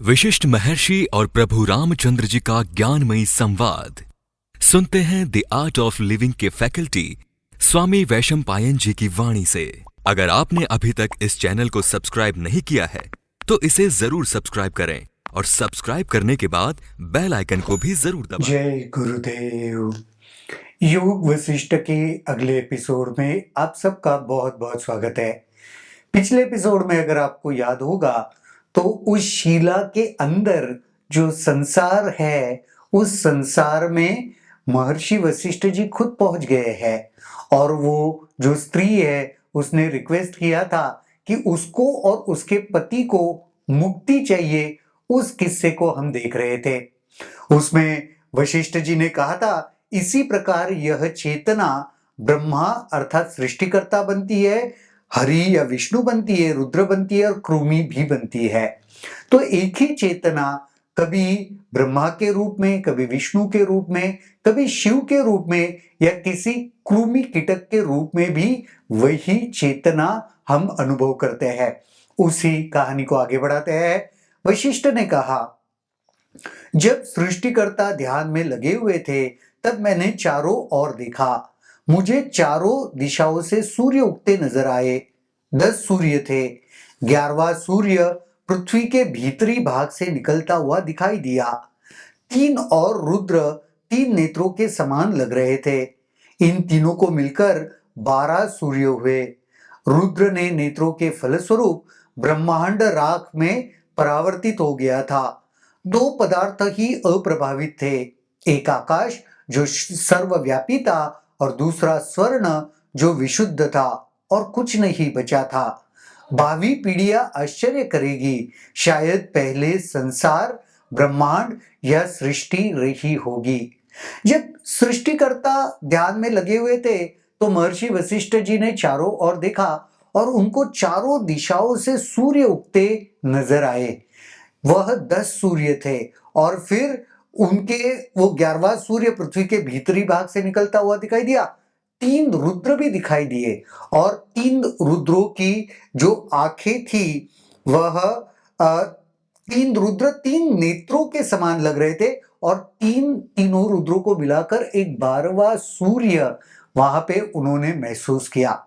विशिष्ट महर्षि और प्रभु रामचंद्र जी का ज्ञानमयी संवाद सुनते हैं द आर्ट ऑफ लिविंग के फैकल्टी स्वामी वैशंपायन जी की वाणी से। अगर आपने अभी तक इस चैनल को सब्सक्राइब नहीं किया है तो इसे जरूर सब्सक्राइब करें और सब्सक्राइब करने के बाद बेल आइकन को भी जरूर दबाएं। जय गुरुदेव। योग वशिष्ठ के अगले एपिसोड में आप सबका बहुत बहुत स्वागत है। पिछले एपिसोड में अगर आपको याद होगा तो उस शिला के अंदर जो संसार है उस संसार में महर्षि वशिष्ठ जी खुद पहुंच गए हैं और वो जो स्त्री है उसने रिक्वेस्ट किया था कि उसको और उसके पति को मुक्ति चाहिए। उस किस्से को हम देख रहे थे। उसमें वशिष्ठ जी ने कहा था इसी प्रकार यह चेतना ब्रह्मा अर्थात सृष्टिकर्ता बनती है, हरि या विष्णु बनती है, रुद्र बनती है और कृमि भी बनती है। तो एक ही चेतना कभी ब्रह्मा के रूप में, कभी विष्णु के रूप में, कभी शिव के रूप में या किसी कृमि कीटक के रूप में भी वही चेतना हम अनुभव करते हैं। उसी कहानी को आगे बढ़ाते हैं। वशिष्ठ ने कहा, जब सृष्टिकर्ता ध्यान में लगे हुए थे तब मैंने चारों ओर देखा। मुझे चारों दिशाओं से सूर्य उगते नजर आए। 10 सूर्य थे। 11वां सूर्य पृथ्वी के भीतरी भाग से निकलता हुआ दिखाई दिया। 3 और रुद्र 3 नेत्रों के समान लग रहे थे। इन तीनों को मिलकर 12 सूर्य हुए। रुद्र ने नेत्रों के फलस्वरूप ब्रह्मांड राख में परावर्तित हो गया था। 2 पदार्थ ही अप्रभावित थे, एक आकाश जो सर्वव्यापी था और दूसरा स्वर्ण जो विशुद्ध था, और कुछ नहीं बचा था। भावी पीढ़ियां आश्चर्य करेगी, शायद पहले संसार, ब्रह्मांड या सृष्टि रही होगी। जब सृष्टिकर्ता ध्यान में लगे हुए थे तो महर्षि वशिष्ठ जी ने चारों ओर देखा और उनको चारों दिशाओं से सूर्य उगते नजर आए। वह 10 सूर्य थे और फिर उनके वो 11वां सूर्य पृथ्वी के भीतरी भाग से निकलता हुआ दिखाई दिया। 3 रुद्र भी दिखाई दिए और 3 रुद्रों की जो आंखें थी वह 3 रुद्र 3 नेत्रों के समान लग रहे थे और तीनों रुद्रों को मिलाकर एक 12वां सूर्य वहां पे उन्होंने महसूस किया।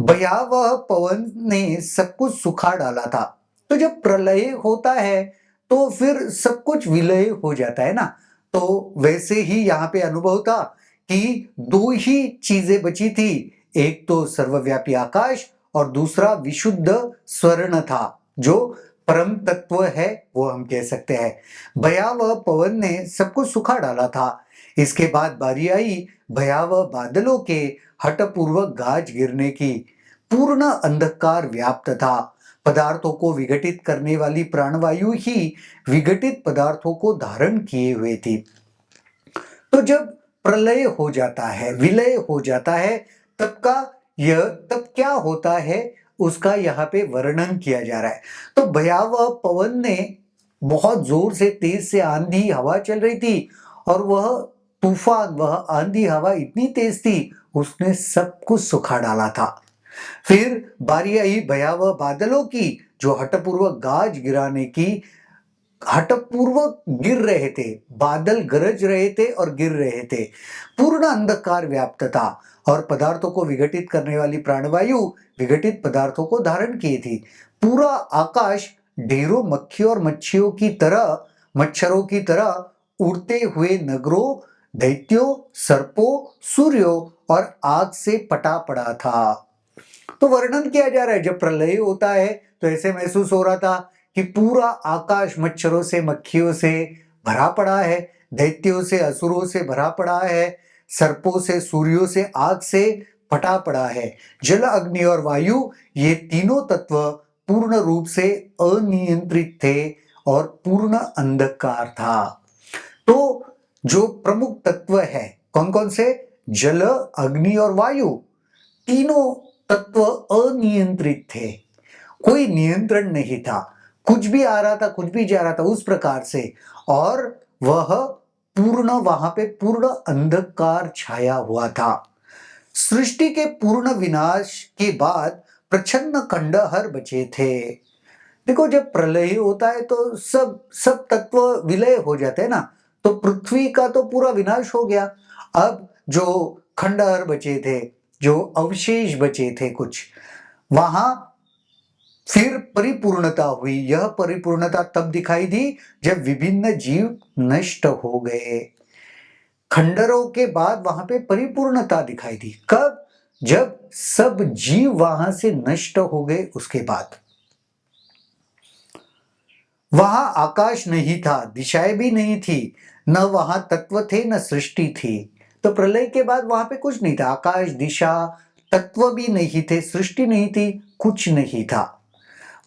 भयावह पवन ने सब कुछ सुखा डाला था। तो जब प्रलय होता है तो फिर सब कुछ विलय हो जाता है ना। तो वैसे ही यहाँ पे अनुभव था कि 2 ही चीजें बची थी, एक तो सर्वव्यापी आकाश और दूसरा विशुद्ध स्वर्ण था जो परम तत्व है, वो हम कह सकते हैं। भयावह पवन ने सब कुछ सुखा डाला था। इसके बाद बारी आई भयावह बादलों के हठपूर्वक गाज गिरने की। पूर्ण अंधकार व्याप्त था। पदार्थों को विघटित करने वाली प्राणवायु ही विघटित पदार्थों को धारण किए हुए थी। तो जब प्रलय हो जाता है, विलय हो जाता है, तब क्या होता है उसका यहाँ पे वर्णन किया जा रहा है। तो भयावह पवन ने बहुत जोर से, तेज से आंधी हवा चल रही थी और वह तूफान, वह आंधी हवा इतनी तेज थी उसने सब कुछ सुखा डाला था। फिर बारी आई भयावह बादलों की जो हठपूर्वक गाज गिराने की। हठपूर्वक गिर रहे थे, बादल गरज रहे थे और गिर रहे थे। पूर्ण अंधकार व्याप्त था और पदार्थों को विघटित करने वाली प्राणवायु विघटित पदार्थों को धारण किए थी। पूरा आकाश ढेरों मक्खियों और मच्छरों की तरह उड़ते हुए नगरों, दैत्यों, सर्पों, सूर्यों और आग से पटा पड़ा था। तो वर्णन किया जा रहा है जब प्रलय होता है तो ऐसे महसूस हो रहा था कि पूरा आकाश मच्छरों से, मक्खियों से भरा पड़ा है, दैत्यों से, असुरों से भरा पड़ा है, सर्पों से, सूर्यों से, आग से फटा पड़ा है। जल, अग्नि और वायु ये तीनों तत्व पूर्ण रूप से अनियंत्रित थे और पूर्ण अंधकार था। तो जो प्रमुख तत्व है कौन कौन से? जल, अग्नि और वायु, तीनों तत्व अनियंत्रित थे। कोई नियंत्रण नहीं था, कुछ भी आ रहा था, कुछ भी जा रहा था उस प्रकार से। और वह वहां पे पूर्ण अंधकार छाया हुआ था। सृष्टि के पूर्ण विनाश के बाद प्रच्छन्न खंडहर बचे थे। देखो, जब प्रलय होता है तो सब सब तत्व विलय हो जाते हैं ना, तो पृथ्वी का तो पूरा विनाश हो गया। अब जो खंडहर बचे थे, जो अवशेष बचे थे कुछ, वहां फिर परिपूर्णता हुई। यह परिपूर्णता तब दिखाई दी जब विभिन्न जीव नष्ट हो गए। खंडहरों के बाद वहां पे परिपूर्णता दिखाई दी। कब? जब सब जीव वहां से नष्ट हो गए। उसके बाद वहां आकाश नहीं था, दिशाएं भी नहीं थी, न वहां तत्व थे, न सृष्टि थी। तो प्रलय के बाद वहां पे कुछ नहीं था, आकाश, दिशा, तत्व भी नहीं थे, सृष्टि नहीं थी, कुछ नहीं था।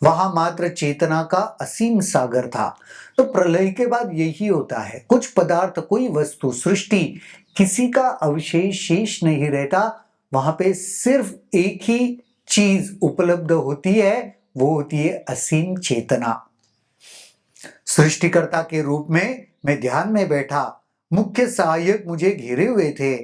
वहां मात्र चेतना का असीम सागर था। तो प्रलय के बाद यही होता है, कुछ पदार्थ, कोई वस्तु, सृष्टि, किसी का अवशेष शेष नहीं रहता। वहां पे सिर्फ एक ही चीज उपलब्ध होती है, वो होती है असीम चेतना। सृष्टिकर्ता के रूप में मैं ध्यान में बैठा, मुख्य सहायक मुझे घेरे हुए थे।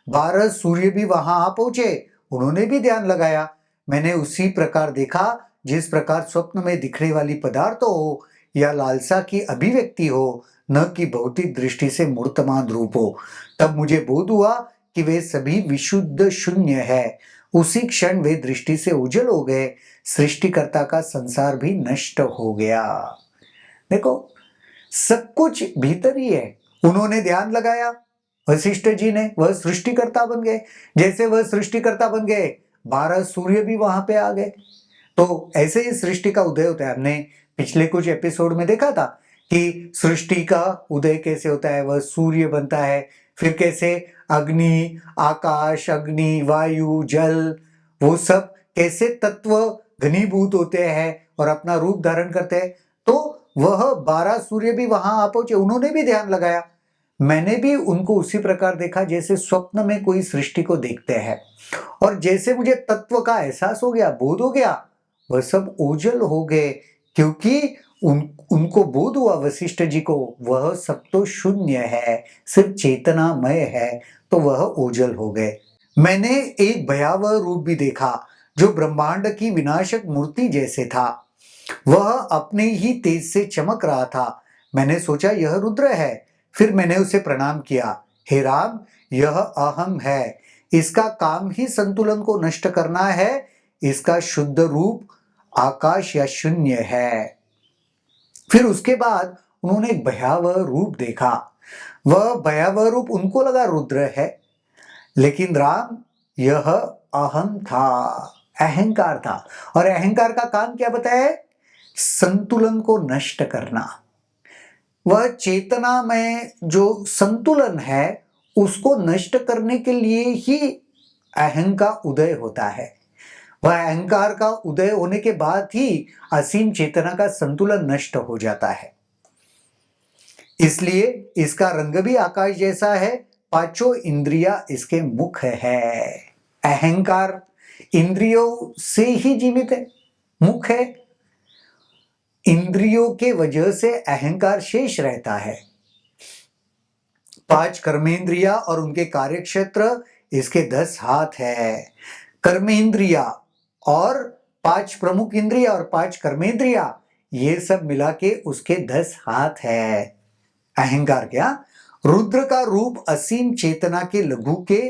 12 सूर्य भी वहां आ पहुंचे, उन्होंने भी ध्यान लगाया। मैंने उसी प्रकार देखा जिस प्रकार स्वप्न में दिखने वाली पदार्थ हो या लालसा की अभिव्यक्ति हो, न कि भौतिक दृष्टि से मूर्तमान रूप हो। तब मुझे बोध हुआ कि वे सभी विशुद्ध शून्य है। उसी क्षण वे दृष्टि से उजल हो गए। सृष्टिकर्ता का संसार भी नष्ट हो गया। देखो, सब कुछ भीतर ही है। उन्होंने ध्यान लगाया, वशिष्ठ जी ने, वह सृष्टिकर्ता बन गए। जैसे वह सृष्टिकर्ता बन गए, 12 सूर्य भी वहां पे आ गए। तो ऐसे ही सृष्टि का उदय होता है। हमने पिछले कुछ एपिसोड में देखा था कि सृष्टि का उदय कैसे होता है, वह सूर्य बनता है, फिर कैसे अग्नि, आकाश, अग्नि, वायु, जल, वो सब कैसे तत्व घनीभूत होते हैं और अपना रूप धारण करते हैं। तो वह 12 सूर्य भी वहां आ पहुंचे, उन्होंने भी ध्यान लगाया। मैंने भी उनको उसी प्रकार देखा जैसे स्वप्न में कोई सृष्टि को देखते हैं। और जैसे मुझे तत्व का एहसास हो गया, बोध हो गया, वह सब ओझल हो गए, क्योंकि उनको बोध हुआ वशिष्ठ जी को, वह सब तो शून्य है, सिर्फ चेतनामय है, तो वह ओझल हो गए। मैंने एक भयावह रूप भी देखा जो ब्रह्मांड की विनाशक मूर्ति जैसे था। वह अपने ही तेज से चमक रहा था। मैंने सोचा यह रुद्र है। फिर मैंने उसे प्रणाम किया। हे राम, यह अहम है, इसका काम ही संतुलन को नष्ट करना है। इसका शुद्ध रूप आकाश या शून्य है। फिर उसके बाद उन्होंने एक भयावह रूप देखा। वह भयावह रूप उनको लगा रुद्र है, लेकिन राम, यह अहम था, अहंकार था। और अहंकार का काम क्या बताया? संतुलन को नष्ट करना। वह चेतना में जो संतुलन है उसको नष्ट करने के लिए ही अहं का उदय होता है। वह अहंकार का उदय होने के बाद ही असीम चेतना का संतुलन नष्ट हो जाता है। इसलिए इसका रंग भी आकाश जैसा है। पांचों इंद्रिया इसके मुख है। अहंकार इंद्रियों से ही जीवित है, मुख है। इंद्रियों के वजह से अहंकार शेष रहता है। 5 कर्मेंद्रिया और उनके कार्यक्षेत्र, इसके 10 हाथ है। कर्मेंद्रिया और 5 प्रमुख इंद्रिया और 5 कर्मेंद्रिया, ये सब मिला के उसके 10 हाथ है। अहंकार क्या? रुद्र का रूप असीम चेतना के लघु के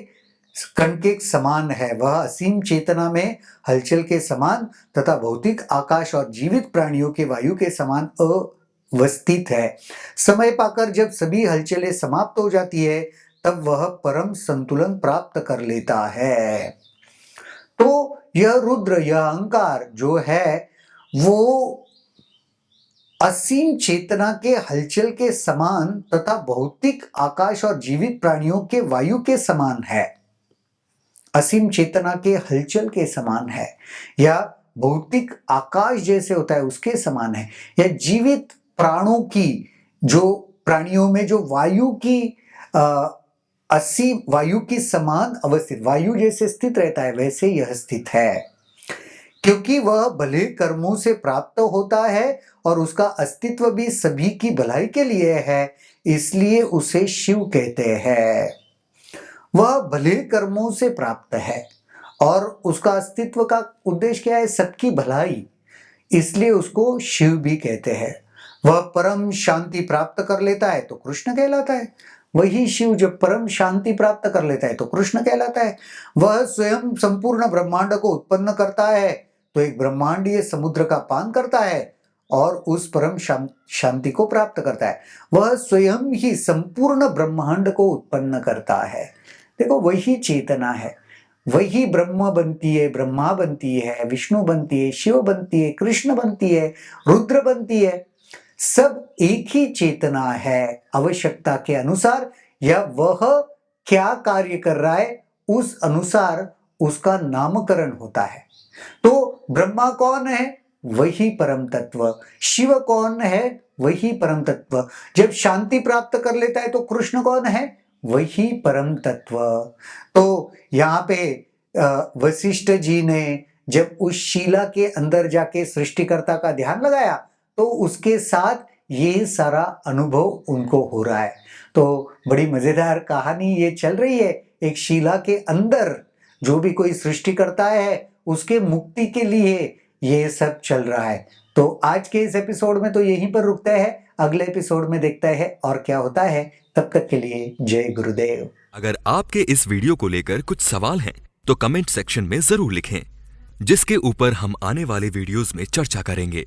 कण के समान है। वह असीम चेतना में हलचल के समान तथा भौतिक आकाश और जीवित प्राणियों के वायु के समान अवस्थित है। समय पाकर जब सभी हलचलें समाप्त हो जाती है, तब वह परम संतुलन प्राप्त कर लेता है। तो यह रुद्र, यह अहंकार जो है, वो असीम चेतना के हलचल के समान तथा भौतिक आकाश और जीवित प्राणियों के वायु के समान है। असीम चेतना के हलचल के समान है, या भौतिक आकाश जैसे होता है उसके समान है, या जीवित प्राणों की, जो प्राणियों में जो वायु की असीम वायु की समान अवस्थित, वायु जैसे स्थित रहता है वैसे यह स्थित है। क्योंकि वह भले कर्मों से प्राप्त होता है और उसका अस्तित्व भी सभी की भलाई के लिए है, इसलिए उसे शिव कहते हैं। वह भले कर्मों से प्राप्त है और उसका अस्तित्व का उद्देश्य क्या है? सबकी भलाई। इसलिए उसको शिव भी कहते हैं। वह परम शांति प्राप्त कर लेता है तो कृष्ण कहलाता है। वही शिव जब परम शांति प्राप्त कर लेता है तो कृष्ण कहलाता है। वह स्वयं संपूर्ण ब्रह्मांड को उत्पन्न करता है तो एक ब्रह्मांडीय समुद्र का पान करता है और उस परम शांति को प्राप्त करता है। वह स्वयं ही संपूर्ण ब्रह्मांड को उत्पन्न करता है। देखो, वही चेतना है, वही ब्रह्म बनती है, ब्रह्मा बनती है, विष्णु बनती है, शिव बनती है, कृष्ण बनती है, रुद्र बनती है। सब एक ही चेतना है। आवश्यकता के अनुसार या वह क्या कार्य कर रहा है उस अनुसार उसका नामकरण होता है। तो ब्रह्मा कौन है? वही परम तत्व। शिव कौन है? वही परम तत्व। जब शांति प्राप्त कर लेता है तो कृष्ण कौन है? वही परम तत्व। तो यहाँ पे वशिष्ठ जी ने जब उस शिला के अंदर जाके सृष्टिकर्ता का ध्यान लगाया तो उसके साथ ये सारा अनुभव उनको हो रहा है। तो बड़ी मजेदार कहानी ये चल रही है। एक शिला के अंदर जो भी कोई सृष्टि करता है उसके मुक्ति के लिए ये सब चल रहा है। तो आज के इस एपिसोड में तो यहीं पर रुकते हैं, अगले एपिसोड में देखते हैं और क्या होता है। तब तक के लिए जय गुरुदेव। अगर आपके इस वीडियो को लेकर कुछ सवाल हैं तो कमेंट सेक्शन में जरूर लिखें, जिसके ऊपर हम आने वाले वीडियोस में चर्चा करेंगे।